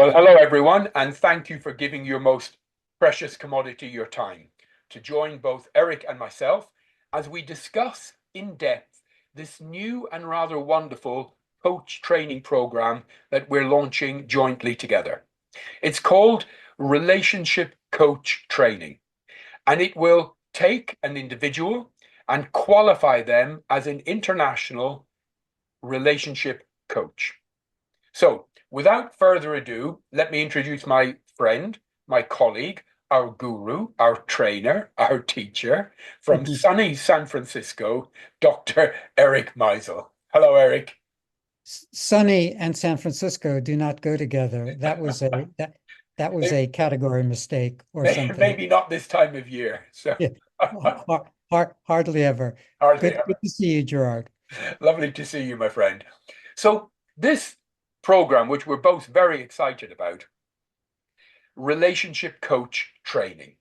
Well, hello everyone, and thank you for giving your most precious commodity, your time, to join both Eric and myself as we discuss in depth this new and rather wonderful coach training program that we're launching jointly together. It's called Relationship Coach Training, and it will take an individual and qualify them as an international relationship coach. So, without further ado, let me introduce my friend, my colleague, our guru, our trainer, our teacher from sunny San Francisco, Dr. Eric Maisel. Hello, Eric. Sunny and San Francisco do not go together. That was a category mistake or something. Maybe not this time of year. So, Yeah, hardly ever. hardly Good ever. to see you, Gerard. Lovely to see you, my friend. So, this program, which we're both very excited about, relationship coach training.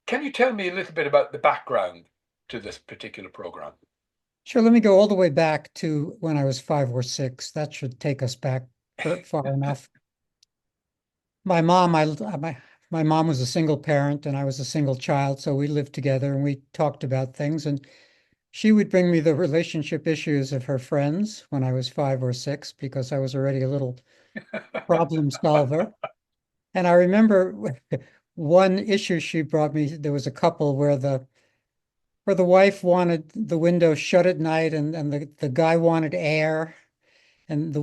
Can you tell me a little bit about the background to this particular program? Sure, let me go all the way back to when I was 5 or 6. That should take us back far enough. My mom, my mom was a single parent and I was a single child, so we lived together and we talked about things. And she would bring me the relationship issues of her friends when I was 5 or 6 because I was already a little problem solver. And I remember one issue she brought me, there was a couple where the wife wanted the window shut at night and the guy wanted air. And the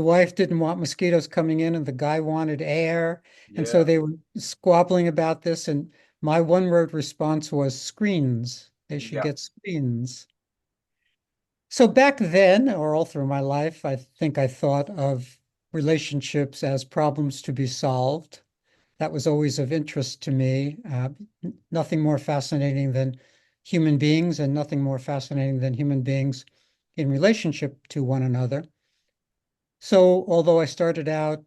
wife didn't want mosquitoes coming in, and the guy wanted air. And so Yeah, they were squabbling about this. And my one word response was screens. They should yeah, get screens. So back then, or all through my life, I think I thought of relationships as problems to be solved. That was always of interest to me. Nothing more fascinating than human beings, and nothing more fascinating than human beings in relationship to one another. So, although I started out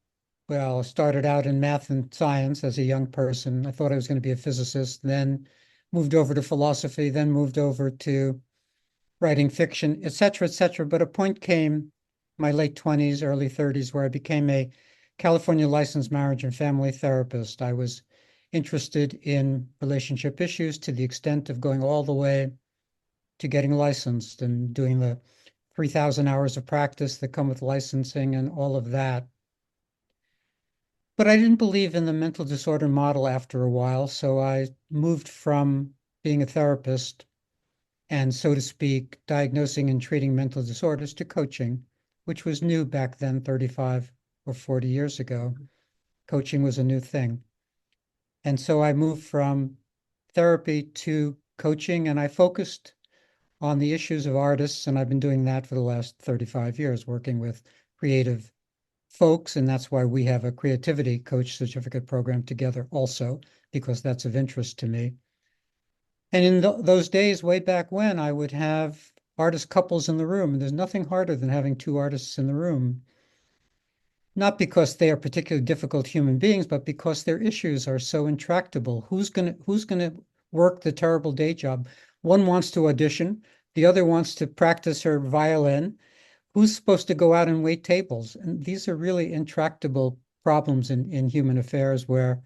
in math and science as a young person. I thought I was going to be a physicist, then moved over to philosophy, then moved over to writing fiction, et cetera, et cetera. But a point came my late 20s, early 30s, where I became a California licensed marriage and family therapist. I was interested in relationship issues to the extent of going all the way to getting licensed and doing the 3,000 hours of practice that come with licensing and all of that. But I didn't believe in the mental disorder model after a while, so I moved from being a therapist and, so to speak, diagnosing and treating mental disorders to coaching, which was new back then, 35 or 40 years ago. Coaching was a new thing. And so I moved from therapy to coaching, and I focused on the issues of artists. And I've been doing that for the last 35 years, working with creative folks. And that's why we have a creativity coach certificate program together also, because that's of interest to me. And in those days, way back when, I would have artist couples in the room. And there's nothing harder than having two artists in the room, not because they are particularly difficult human beings, but because their issues are so intractable. Who's gonna work the terrible day job? One wants to audition, the other wants to practice her violin. Who's supposed to go out and wait tables? And these are really intractable problems in human affairs where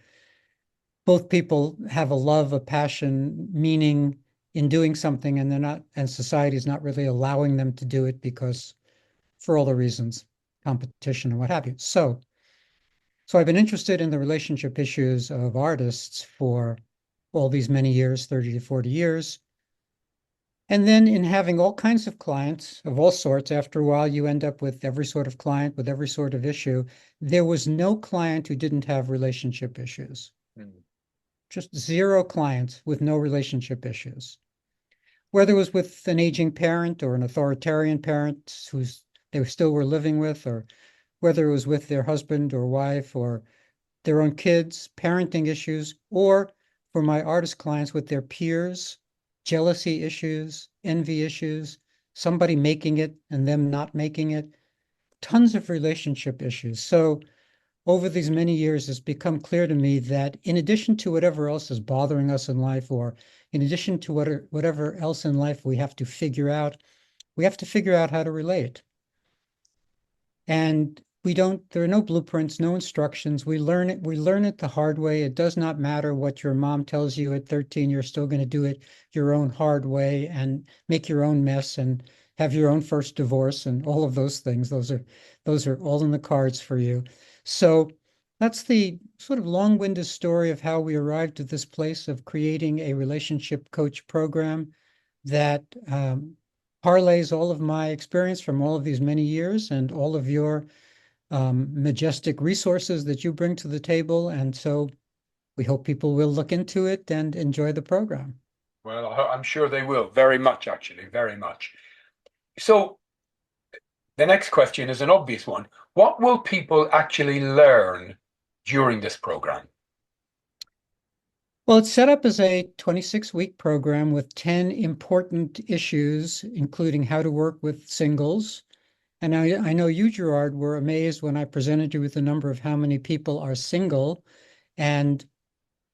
both people have a love, a passion, meaning in doing something, and they're not, and society is not really allowing them to do it because for all the reasons, competition and what have you. So I've been interested in the relationship issues of artists for all these many years, 30 to 40 years. And then in having all kinds of clients of all sorts, after a while, you end up with every sort of client with every sort of issue. There was no client who didn't have relationship issues, mm, just zero clients with no relationship issues. Whether it was with an aging parent or an authoritarian parent who's they still were living with, or whether it was with their husband or wife or their own kids, parenting issues, or for my artist clients with their peers, jealousy issues, envy issues, somebody making it and them not making it, tons of relationship issues. So over these many years, it's become clear to me that in addition to whatever else is bothering us in life, or in addition to whatever else in life we have to figure out how to relate. And there are no blueprints, no instructions. We learn it the hard way. It does not matter what your mom tells you at 13, you're still going to do it your own hard way and make your own mess and have your own first divorce and all of those things. Those are all in the cards for you. So that's the sort of long-winded story of how we arrived at this place of creating a relationship coach program that parlays all of my experience from all of these many years and all of your majestic resources that you bring to the table. And so we hope people will look into it and enjoy the program. Well, I'm sure they will, very much, actually, very much. So the next question is an obvious one. What will people actually learn during this program? Well, it's set up as a 26-week program with 10 important issues, including how to work with singles. And I know you, Gerard, were amazed when I presented you with the number of how many people are single and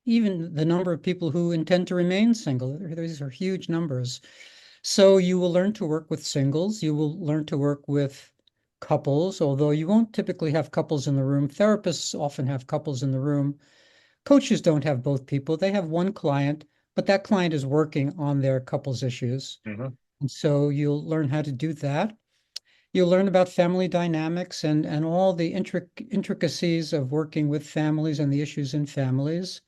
even the number of people who intend to remain single. These are huge numbers. So you will learn to work with singles. You will learn to work with couples, although you won't typically have couples in the room. Therapists often have couples in the room. Coaches don't have both people. They have one client, but that client is working on their couples issues. Mhm. And so you'll learn how to do that. You'll learn about family dynamics and all the intricacies of working with families and the issues in families.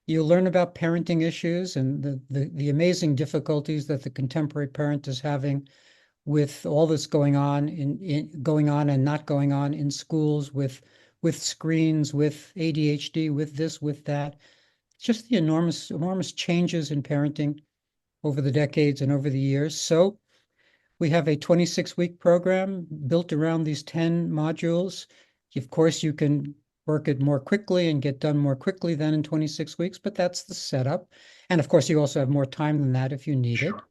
You'll learn about parenting issues and the amazing difficulties that the contemporary parent is having with all this going on going on and not going on in schools with screens, with ADHD, with this, with that. Just the enormous changes in parenting over the decades and over the years. So we have a 26-week program built around these 10 modules. Of course, you can work it more quickly and get done more quickly than in 26 weeks, but that's the setup. And of course, you also have more time than that if you need it. Sure.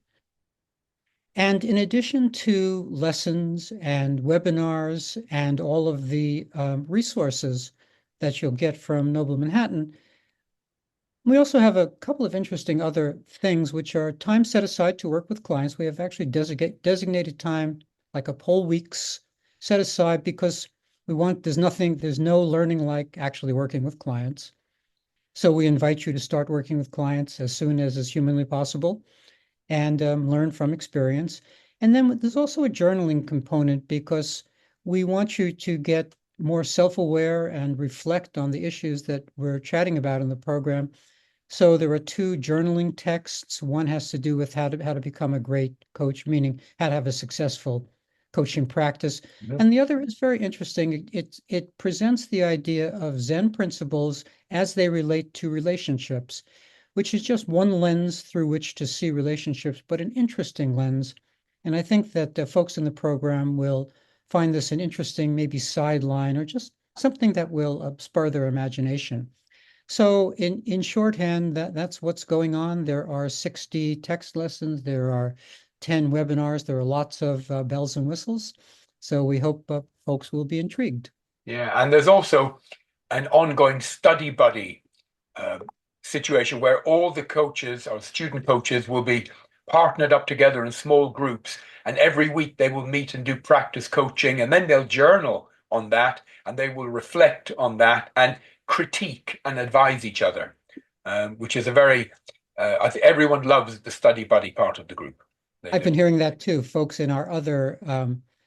And in addition to lessons and webinars and all of the resources that you'll get from Noble Manhattan, we also have a couple of interesting other things, which are time set aside to work with clients. We have actually designated time, like a whole week's set aside because there's no learning like actually working with clients. So we invite you to start working with clients as soon as is humanly possible and learn from experience. And then there's also a journaling component because we want you to get more self-aware and reflect on the issues that we're chatting about in the program. So there are two journaling texts. One has to do with how to become a great coach, meaning how to have a successful coaching practice. Mhm. And the other is very interesting. It presents the idea of Zen principles as they relate to relationships, which is just one lens through which to see relationships, but an interesting lens. And I think that folks in the program will find this an interesting, maybe sideline or just something that will spur their imagination. So in shorthand, that's what's going on. There are 60 text lessons. There are 10 webinars. There are lots of bells and whistles. So we hope folks will be intrigued. Yeah, and there's also an ongoing study buddy uh, situation where all the coaches or student coaches will be partnered up together in small groups, and every week they will meet and do practice coaching, and then they'll journal on that, and they will reflect on that and critique and advise each other, which is a very, I think everyone loves the study buddy part of the group. They I've do. been hearing that too. Folks in our other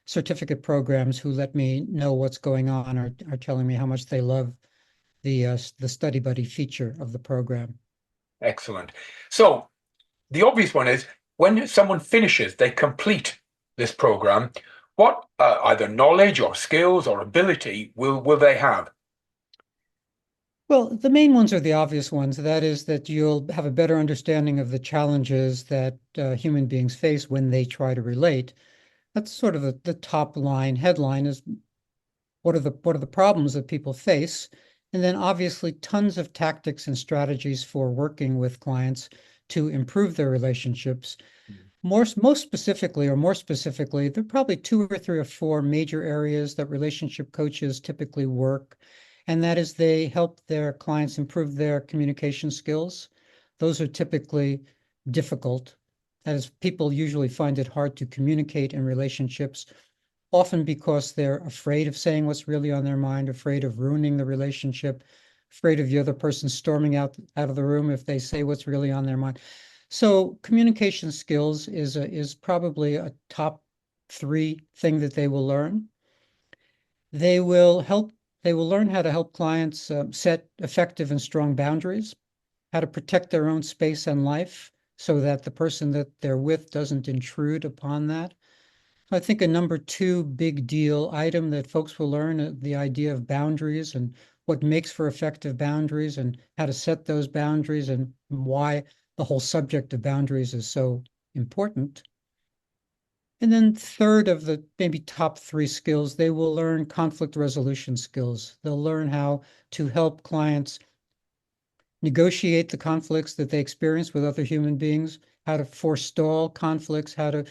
certificate programs who let me know what's going on are telling me how much they love the study buddy feature of the program. Excellent. So the obvious one is when someone finishes, they complete this program, what either knowledge or skills or ability will they have? Well, the main ones are the obvious ones. That is that you'll have a better understanding of the challenges that human beings face when they try to relate. That's sort of the top line headline is what are the problems that people face? And then obviously tons of tactics and strategies for working with clients to improve their relationships. Most specifically, or more specifically, there are probably two or three or four major areas that relationship coaches typically work, and that is they help their clients improve their communication skills. Those are typically difficult. That is, people usually find it hard to communicate in relationships. often because they're afraid of saying what's really on their mind, afraid of ruining the relationship, afraid of the other person storming out of the room if they say what's really on their mind. So communication skills is probably a top three thing that they will learn. They will help, they will learn how to help clients set effective and strong boundaries, how to protect their own space and life so that the person that they're with doesn't intrude upon that. I think a number two big deal item that folks will learn the idea of boundaries and what makes for effective boundaries and how to set those boundaries and why the whole subject of boundaries is so important. And then third of the maybe top three skills, they will learn conflict resolution skills. They'll learn how to help clients negotiate the conflicts that they experience with other human beings, how to forestall conflicts, how to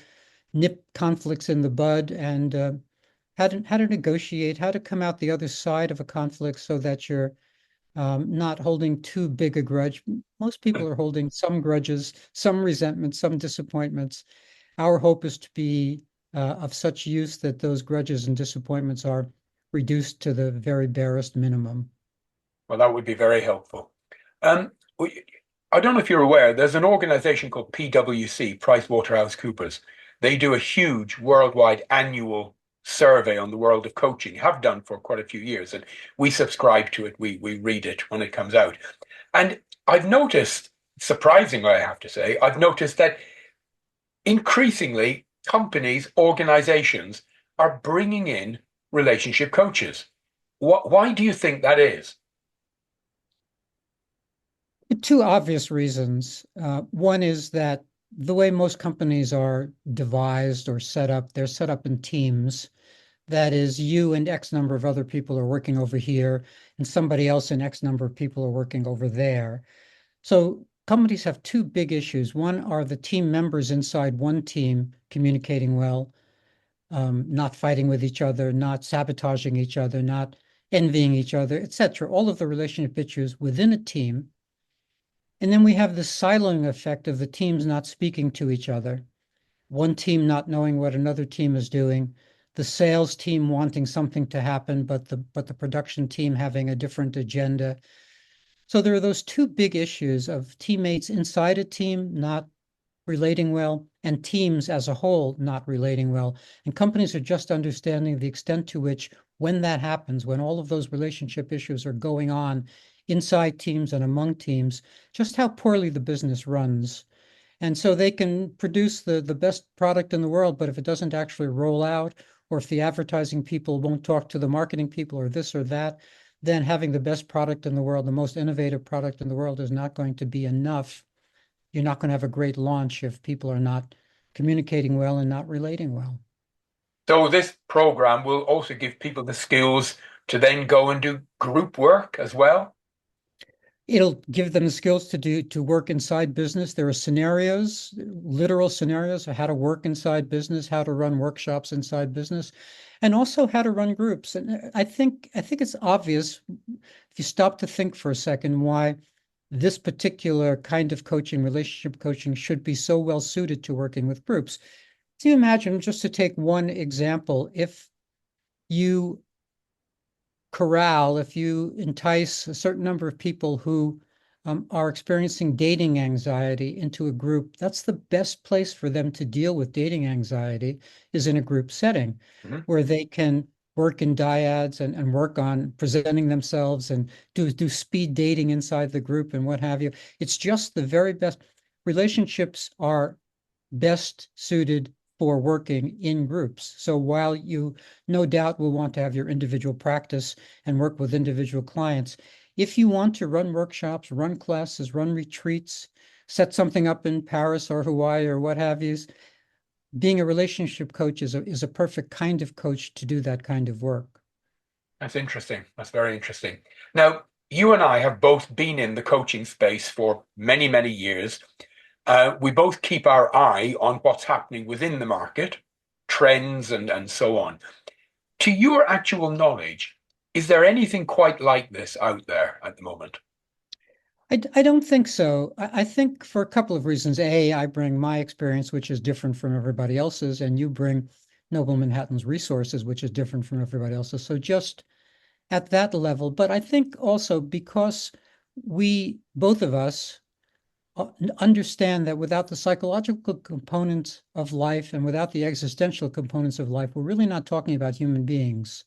nip conflicts in the bud, and how to negotiate, how to come out the other side of a conflict so that you're not holding too big a grudge. Most people are holding some grudges, some resentment, some disappointments. Our hope is to be of such use that those grudges and disappointments are reduced to the very barest minimum. Well, that would be very helpful. Um, I don't know if you're aware, there's an organization called PwC, PricewaterhouseCoopers. They do a huge worldwide annual survey on the world of coaching, have done for quite a few years, and we subscribe to it. We read it when it comes out. And I've noticed, surprisingly, I have to say, I've noticed that increasingly companies, organizations are bringing in relationship coaches. Why do you think that is? Two obvious reasons. One is that the way most companies are devised or set up, they're set up in teams. That is, you and X number of other people are working over here, and somebody else and X number of people are working over there. So companies have two big issues. One are the team members inside one team communicating well, not fighting with each other, not sabotaging each other, not envying each other, etc. All of the relationship issues within a team. And then we have the siloing effect of the teams not speaking to each other, one team not knowing what another team is doing, the sales team wanting something to happen, but the production team having a different agenda. So there are those two big issues of teammates inside a team not relating well and teams as a whole not relating well. And companies are just understanding the extent to which when that happens, when all of those relationship issues are going on inside teams and among teams, just how poorly the business runs. And so they can produce the best product in the world, but if it doesn't actually roll out, or if the advertising people won't talk to the marketing people or this or that, then having the best product in the world, the most innovative product in the world is not going to be enough. You're not going to have a great launch if people are not communicating well and not relating well. So this program will also give people the skills to then go and do group work as well. It'll give them the skills to work inside business. There are scenarios, literal scenarios of how to work inside business, how to run workshops inside business, and also how to run groups. And I think it's obvious if you stop to think for a second why this particular kind of coaching, relationship coaching, should be so well suited to working with groups. So you imagine, just to take one example, if you if you entice a certain number of people who are experiencing dating anxiety into a group, that's the best place for them to deal with dating anxiety is in a group setting Mhm. where they can work in dyads and work on presenting themselves and do speed dating inside the group and what have you. It's just the very best. Relationships are best suited for working in groups. So while you no doubt will want to have your individual practice and work with individual clients, if you want to run workshops, run classes, run retreats, set something up in Paris or Hawaii or what have you, being a relationship coach is a perfect kind of coach to do that kind of work. That's interesting. That's very interesting. Now, you and I have both been in the coaching space for many, many years. We both keep our eye on what's happening within the market, trends, and so on. To your actual knowledge, is there anything quite like this out there at the moment? I don't think so. I think for a couple of reasons. A, I bring my experience, which is different from everybody else's, and you bring Noble Manhattan's resources, which is different from everybody else's. So just at that level. But I think also because we, both of us, understand that without the psychological components of life and without the existential components of life, we're really not talking about human beings.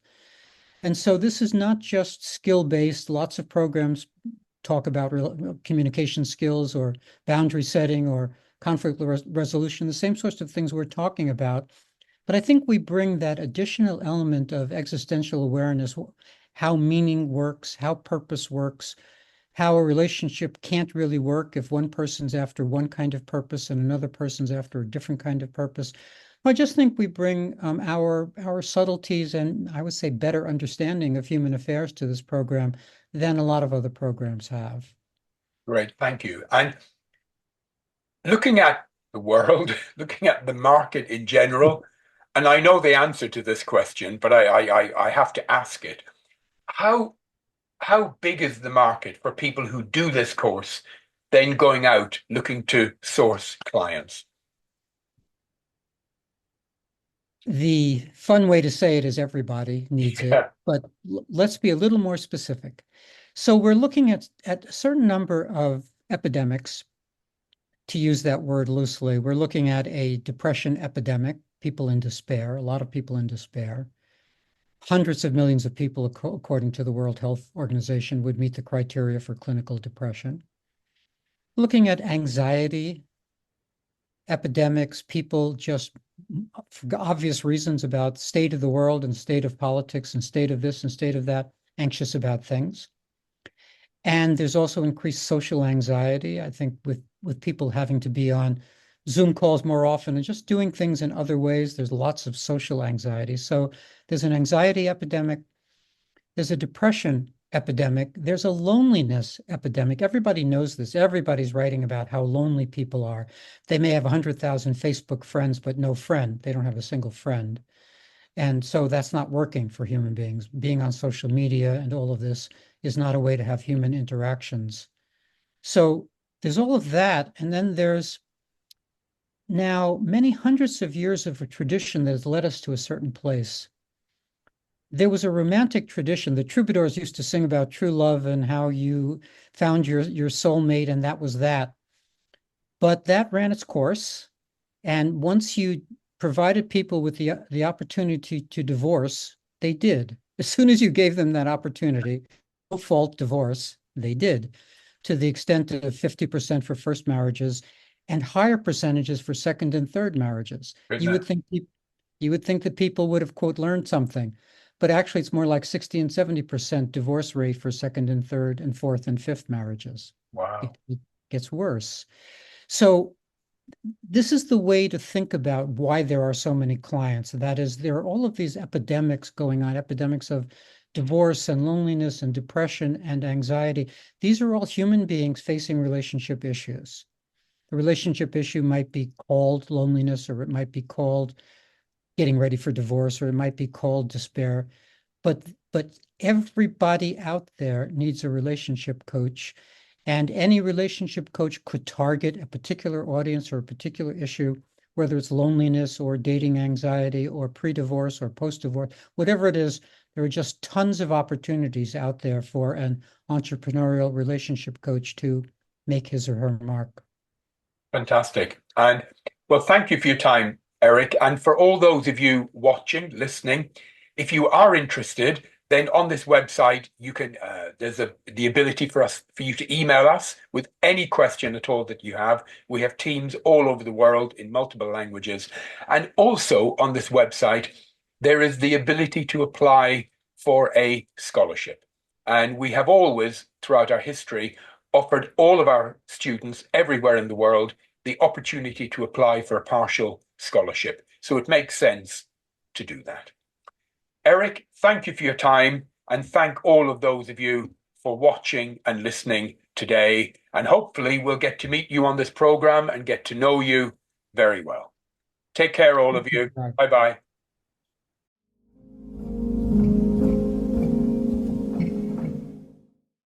And so this is not just skill-based. Lots of programs talk about communication skills or boundary setting or conflict resolution, the same sorts of things we're talking about. But I think we bring that additional element of existential awareness, how meaning works, how purpose works, how a relationship can't really work if one person's after one kind of purpose and another person's after a different kind of purpose. I just think we bring our subtleties and I would say better understanding of human affairs to this program than a lot of other programs have. Great, thank you. And looking at the world, looking at the market in general, and I know the answer to this question, but I have to ask it. How how big is the market for people who do this course, then going out looking to source clients? The fun way to say it is everybody needs it, Yeah, but let's be a little more specific. So we're looking at a certain number of epidemics, to use that word loosely. We're looking at a depression epidemic, people in despair, a lot of people in despair. Hundreds of millions of people, according to the World Health Organization, would meet the criteria for clinical depression. Looking at anxiety epidemics, people just for obvious reasons about state of the world and state of politics and state of this and state of that, anxious about things. And there's also increased social anxiety, I think, with people having to be on Zoom calls more often and just doing things in other ways. There's lots of social anxiety. So there's an anxiety epidemic, there's a depression epidemic, there's a loneliness epidemic. Everybody knows this. Everybody's writing about how lonely people are. They may have 100,000 Facebook friends, but no friend. They don't have a single friend. And so that's not working for human beings. Being on social media and all of this is not a way to have human interactions. So there's all of that. And then there's now many hundreds of years of a tradition that has led us to a certain place. There was a romantic tradition. The troubadours used to sing about true love and how you found your soulmate, and that was that. But that ran its course. And once you provided people with the opportunity to divorce, they did. As soon as you gave them that opportunity, no fault divorce, they did, to the extent of 50% for first marriages and higher percentages for second and third marriages. You would think that people would have, quote, learned something, but actually it's more like 60 and 70% divorce rate for second and third and fourth and fifth marriages. wow. It gets worse. So this is the way to think about why there are so many clients. That is, there are all of these epidemics going on, epidemics of divorce and loneliness and depression and anxiety. These are all human beings facing relationship issues. The relationship issue might be called loneliness, or it might be called getting ready for divorce, or it might be called despair. But everybody out there needs a relationship coach. And any relationship coach could target a particular audience or a particular issue, whether it's loneliness or dating anxiety or pre-divorce or post-divorce, whatever it is. There are just tons of opportunities out there for an entrepreneurial relationship coach to make his or her mark. Fantastic. And well, thank you for your time, Eric. And for all those of you watching, listening, if you are interested, then on this website, you can there's the ability for you to email us with any question at all that you have. We have teams all over the world in multiple languages. And also on this website, there is the ability to apply for a scholarship. And we have always, throughout our history, offered all of our students everywhere in the world the opportunity to apply for a partial scholarship. So it makes sense to do that. Eric, thank you for your time, and thank all of those of you for watching and listening today. And hopefully we'll get to meet you on this program and get to know you very well. Take care, all of you. Bye-bye.